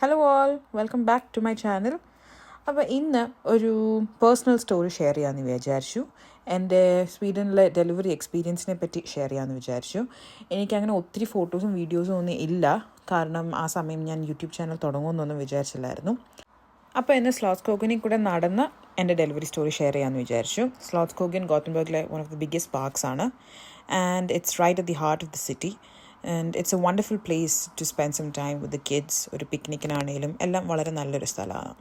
Hello all, welcome back to my channel. അപ്പോൾ ഇന്ന് ഒരു പേഴ്സണൽ സ്റ്റോറി ഷെയർ ചെയ്യാമെന്ന് വിചാരിച്ചു. എൻ്റെ സ്വീഡനിലെ ഡെലിവറി എക്സ്പീരിയൻസിനെ പറ്റി ഷെയർ ചെയ്യാമെന്ന് വിചാരിച്ചു. എനിക്കങ്ങനെ ഒത്തിരി ഫോട്ടോസും വീഡിയോസും ഒന്നും ഇല്ല, കാരണം ആ സമയം ഞാൻ യൂട്യൂബ് ചാനൽ തുടങ്ങുമെന്നൊന്നും വിചാരിച്ചില്ലായിരുന്നു. അപ്പോൾ ഇന്ന് സ്ലോട്സ്കോഗനിൽ കൂടെ നടന്ന എൻ്റെ ഡെലിവറി സ്റ്റോറി ഷെയർ ചെയ്യാമെന്ന് വിചാരിച്ചു. സ്ലോട്സ്കോഗൻ ഗോത്തൻബർഗിലെ one of the biggest parks ആണ്, and it's right at the heart of the city. And it's a wonderful place to spend some time with the kids. ഒരു പിക്നിക്കിനാണെങ്കിലും എല്ലാം വളരെ നല്ലൊരു സ്ഥലമാണ്.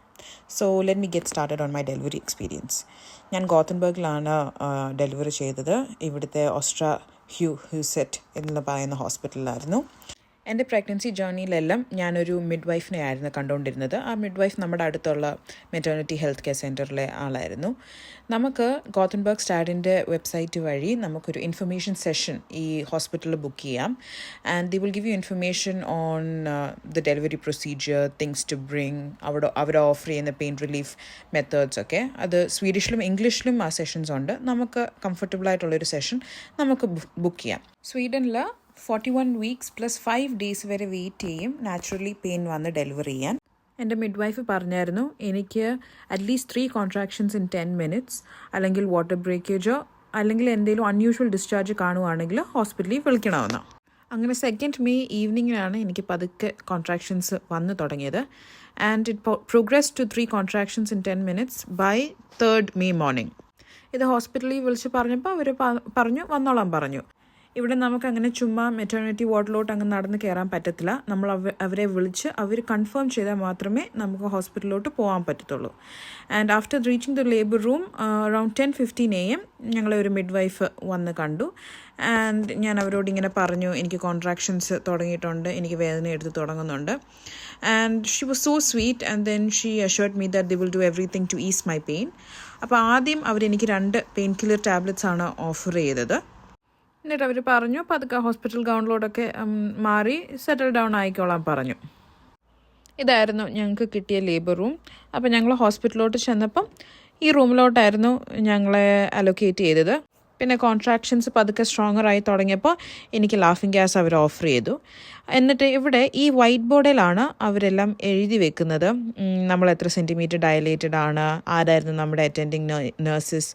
So let me get started on my delivery experience. ഞാൻ ഗോത്തൻബർഗിലാണ് delivery ചെയ്തത്. ഇവിടുത്തെ ഓസ്ട്ര ഹ്യൂസെറ്റ് എന്ന് പറയുന്ന ഹോസ്പിറ്റലിലായിരുന്നു. എൻ്റെ പ്രഗ്നൻസി ജേർണിയിലെല്ലാം ഞാനൊരു മിഡ് വൈഫിനെ ആയിരുന്നു കണ്ടുകൊണ്ടിരുന്നത്. ആ മിഡ് വൈഫ് നമ്മുടെ അടുത്തുള്ള മെറ്റേണിറ്റി ഹെൽത്ത് കെയർ സെൻറ്ററിലെ ആളായിരുന്നു. നമുക്ക് ഗോത്തൻബർഗ് സ്റ്റാഡിൻ്റെ വെബ്സൈറ്റ് വഴി നമുക്കൊരു ഇൻഫർമേഷൻ സെഷൻ ഈ ഹോസ്പിറ്റലിൽ ബുക്ക് ചെയ്യാം. And they will give you information on the delivery procedure, things to bring, അവർ ഓഫർ ചെയ്യുന്ന പെയിൻ റിലീഫ് മെത്തേഡ്സ് ഒക്കെ. അത് സ്വീഡിഷിലും ഇംഗ്ലീഷിലും ആ സെഷൻസ് ഉണ്ട്. നമുക്ക് കംഫർട്ടബിളായിട്ടുള്ളൊരു സെഷൻ നമുക്ക് ബുക്ക് ചെയ്യാം. സ്വീഡനിൽ 41 weeks plus 5 days വരെ വെയിറ്റ് ചെയ്യും നാച്ചുറലി പെയിൻ വന്ന് ഡെലിവറി ചെയ്യാൻ. എൻ്റെ മിഡ് വൈഫ് പറഞ്ഞായിരുന്നു എനിക്ക് അറ്റ്ലീസ്റ്റ് 3 കോൺട്രാക്ഷൻസ് ഇൻ 10 minutes, അല്ലെങ്കിൽ വാട്ടർ ബ്രേക്കേജോ അല്ലെങ്കിൽ എന്തെങ്കിലും അൺയൂഷ്വൽ ഡിസ്ചാർജ് കാണുവാണെങ്കിൽ ഹോസ്പിറ്റലിൽ വിളിക്കണമെന്ന്. അങ്ങനെ 2 May ഈവനിങ്ങിനാണ് എനിക്ക് പതുക്കെ കോൺട്രാക്ഷൻസ് വന്ന് തുടങ്ങിയത്. And it progress to 3 contractions in 10 minutes by 3rd May morning. ഇത് ഹോസ്പിറ്റലിൽ വിളിച്ച് പറഞ്ഞപ്പോൾ അവർ പറഞ്ഞു വന്നോളാൻ പറഞ്ഞു. ഇവിടെ നമുക്കങ്ങനെ ചുമ്മാ മെറ്റേണിറ്റി വാർഡിലോട്ട് അങ്ങ് നടന്ന് കയറാൻ പറ്റത്തില്ല. നമ്മൾ അവരെ വിളിച്ച് അവർ കൺഫേം ചെയ്താൽ മാത്രമേ നമുക്ക് ഹോസ്പിറ്റലിലോട്ട് പോകാൻ പറ്റത്തുള്ളൂ. And after reaching the labour room around 10:15 AM ഞങ്ങളെ ഒരു മിഡ് വൈഫ് വന്ന് കണ്ടു. ആൻഡ് ഞാൻ അവരോട് ഇങ്ങനെ പറഞ്ഞു, എനിക്ക് കോൺട്രാക്ഷൻസ് തുടങ്ങിയിട്ടുണ്ട്, എനിക്ക് വേദന എടുത്ത് തുടങ്ങുന്നുണ്ട്. And she was so sweet and then she assured me that the will do everything two is my pain. അപ്പോൾ ആദ്യം അവരെനിക്ക് 2 പെയിൻ കില്ലർ ടാബ്ലറ്റ്സ് ആണ് ഓഫർ ചെയ്തത്. എന്നിട്ട് അവർ പറഞ്ഞു പതുക്കെ ഹോസ്പിറ്റൽ ഗൗണിലോട്ടൊക്കെ മാറി സെറ്റിൽ ഡൗൺ ആയിക്കോളാൻ പറഞ്ഞു. ഇതായിരുന്നു ഞങ്ങൾക്ക് കിട്ടിയ ലേബർ റൂം. അപ്പോൾ ഞങ്ങൾ ഹോസ്പിറ്റലിലോട്ട് ചെന്നപ്പം ഈ റൂമിലോട്ടായിരുന്നു ഞങ്ങളെ അലൊക്കേറ്റ് ചെയ്തത്. പിന്നെ കോൺട്രാക്ഷൻസ് പതുക്കെ സ്ട്രോങ്ങർ ആയി തുടങ്ങിയപ്പോൾ എനിക്ക് ലാഫിംഗ് ഗ്യാസ് അവർ ഓഫർ ചെയ്തു. എന്നിട്ട് ഇവിടെ ഈ വൈറ്റ് ബോർഡിലാണ് അവരെല്ലാം എഴുതി വെക്കുന്നത്, നമ്മൾ എത്ര സെൻറ്റിമീറ്റർ ഡയലേറ്റഡ് ആണ്, ആരായിരുന്നു നമ്മുടെ അറ്റൻഡിങ് നഴ്സസ്,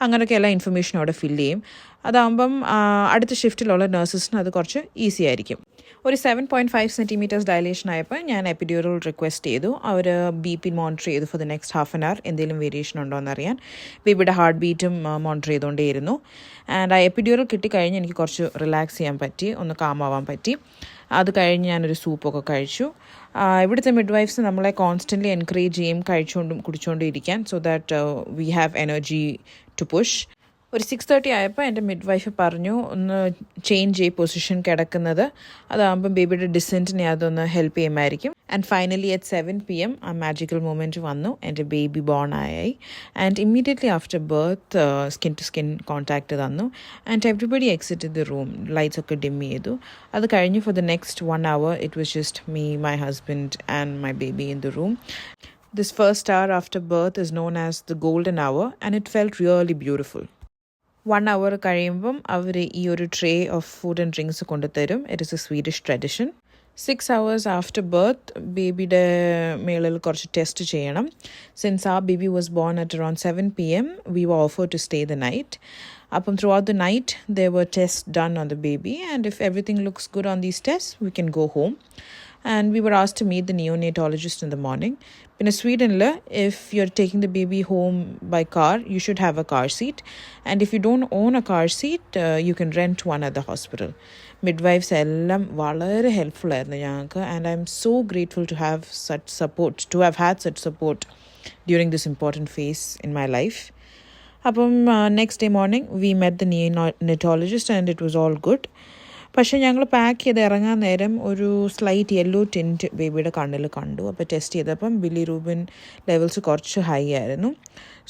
അങ്ങനെയൊക്കെ എല്ലാ ഇൻഫർമേഷനും അവിടെ ഫില്ല് ചെയ്യും. അതാകുമ്പം അടുത്ത ഷിഫ്റ്റിലുള്ള നഴ്സസിന് അത് കുറച്ച് ഈസി ആയിരിക്കും. ഒരു 7.5 centimeters ഡയലേഷൻ ആയപ്പോൾ ഞാൻ എപ്പിഡ്യൂറൽ റിക്വസ്റ്റ് ചെയ്തു. അവർ BP മോണിറ്റർ ചെയ്തു four the next half an hour, എന്തെങ്കിലും വേരിയേഷൻ ഉണ്ടോ എന്നറിയാൻ. ബേബിയുടെ ഹാർട്ട് ബീറ്റും മോണിറ്റർ ചെയ്തുകൊണ്ടേയിരുന്നു. ആൻഡ് ആ എപ്പിഡ്യൂറൽ കിട്ടിക്കഴിഞ്ഞ് എനിക്ക് കുറച്ച് റിലാക്സ് ചെയ്യാൻ പറ്റി, ഒന്ന് കാമാവാൻ പറ്റി. അത് കഴിഞ്ഞ് ഞാനൊരു സൂപ്പൊക്കെ കഴിച്ചു. ഇവിടുത്തെ മിഡ് വൈഫ്സ് നമ്മളെ കോൺസ്റ്റൻ്റ്ലി എൻകറേജ് ചെയ്യും കുടിച്ചുകൊണ്ടും ഇരിക്കാൻ, so that we have energy to push. ഒരു 6:30 ആയപ്പോൾ എൻ്റെ മിഡ് വൈഫ് പറഞ്ഞു ഒന്ന് ചേഞ്ച് ചെയ്ത് പൊസിഷൻ കിടക്കുന്നത്, അതാകുമ്പം ബേബിയുടെ ഡിസെൻറ്റിനെ അതൊന്ന് ഹെൽപ്പ് ചെയ്യുമായിരിക്കും. ആൻഡ് ഫൈനലി അറ്റ് 7 PM ആ മാജിക്കൽ മൊമെൻറ്റ് വന്നു. എൻ്റെ ബേബി ബോൺ ആയി. And immediately after birth skin to skin contact തന്നു. And everybody exited the room. Lights ഒക്കെ ഡിം ചെയ്തു. അത് കഴിഞ്ഞ് for the next 1 hour it was just me, my husband and my baby in the room. This first hour after birth is known as the golden hour and it felt really beautiful. 1 hour കഴിയുമ്പം അവർ ഈ ഒരു tray of food and drinks കൊണ്ടുതരും. It is a Swedish tradition. 6 hours after birth ബേബിയുടെ മേളിൽ കുറച്ച് test ചെയ്യണം. Since ആ baby was born at around 7 PM we were offer to stay the night. അപ്പം throughout the night there were test done on the baby and if everything looks good on these test we can go home. And we were asked to meet the neonatologist in the morning. In Sweden, if you're taking the baby home by car, you should have a car seat. And if you don't own a car seat, you can rent one at the hospital. Midwives ellam valare helpful aayirunnu njangalku, and I'm so grateful to have such support, to have had such support during this important phase in my life. Appam next day morning we met the neonatologist and it was all good. പക്ഷേ ഞങ്ങൾ pack ചെയ്ത് ഇറങ്ങാൻ നേരം ഒരു slight yellow tint ബേബിയുടെ കണ്ണിൽ കണ്ടു. അപ്പോൾ ടെസ്റ്റ് ചെയ്തപ്പം ബിലിറൂബിൻ ലെവൽസ് കുറച്ച് ഹൈ ആയിരുന്നു.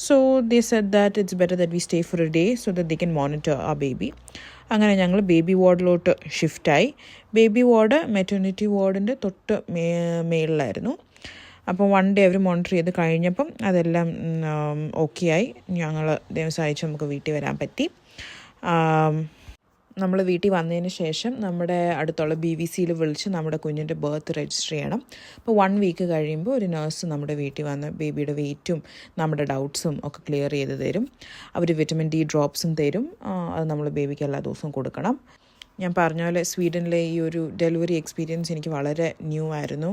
So they said that it's better that we stay for a day so that they can monitor ആ ബേബി. അങ്ങനെ ഞങ്ങൾ ബേബി വാർഡിലോട്ട് ഷിഫ്റ്റായി. ബേബി വാർഡ് മെറ്റേണിറ്റി വാർഡിൻ്റെ തൊട്ട് മേളിലായിരുന്നു. അപ്പോൾ 1 day അവർ മോണിറ്റർ ചെയ്ത് കഴിഞ്ഞപ്പം അതെല്ലാം ഓക്കെ ആയി. ഞങ്ങൾ ദൈവം സഹായിച്ച് നമുക്ക് വീട്ടിൽ വരാൻ പറ്റി. നമ്മൾ വീട്ടിൽ വന്നതിന് ശേഷം നമ്മുടെ അടുത്തുള്ള BVCയിൽ വിളിച്ച് നമ്മുടെ കുഞ്ഞിൻ്റെ ബർത്ത് രജിസ്റ്റർ ചെയ്യണം. അപ്പോൾ 1 വീക്ക് കഴിയുമ്പോൾ ഒരു നഴ്സ് നമ്മുടെ വീട്ടിൽ വന്ന് ബേബിയുടെ വെയ്റ്റും നമ്മുടെ ഡൗട്ട്സും ഒക്കെ ക്ലിയർ ചെയ്ത് തരും. അവർ വിറ്റമിൻ D ഡ്രോപ്സും തരും. അത് നമ്മൾ ബേബിക്ക് എല്ലാ ദിവസവും കൊടുക്കണം. ഞാൻ പറഞ്ഞ പോലെ സ്വീഡനിലെ ഈ ഒരു ഡെലിവറി എക്സ്പീരിയൻസ് എനിക്ക് വളരെ ന്യൂ ആയിരുന്നു.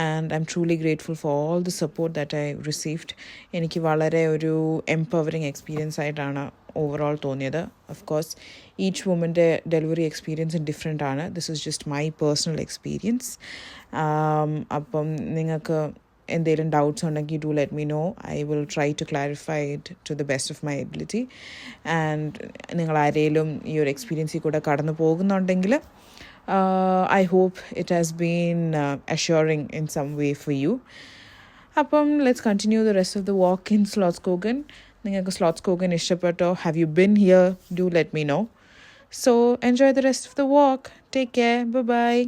And I am truly grateful for all the support that I received. എനിക്ക് വളരെ ഒരു എംപവറിങ് എക്സ്പീരിയൻസ് ആയിട്ടാണ് ഓവറോൾ തോന്നിയത്. ഓഫ് കോഴ്സ് ഈച്ച് വുമൻ്റെ ഡെലിവറി എക്സ്പീരിയൻസ് ഡിഫറെൻ്റ് ആണ്. This is just my personal experience. അപ്പം നിങ്ങൾക്ക് എന്തെങ്കിലും ഡൗട്ട്സ് ഉണ്ടെങ്കിൽ do let me know. I will try to clarify it to the best of my ability. And നിങ്ങൾ ആരെങ്കിലും ഈ ഒരു എക്സ്പീരിയൻസിൽ കൂടെ കടന്നു പോകുന്നുണ്ടെങ്കിൽ I hope it has been assuring in some way for you. അപ്പം let's continue the rest of the walk in Slottsskogen. നിങ്ങൾക്ക് സ്ലോട്സ്കോഗൻ ഇഷ്ടപ്പെട്ടോ? Have you been here? Do let me know. So enjoy the rest of the walk. Take care. Bye-bye.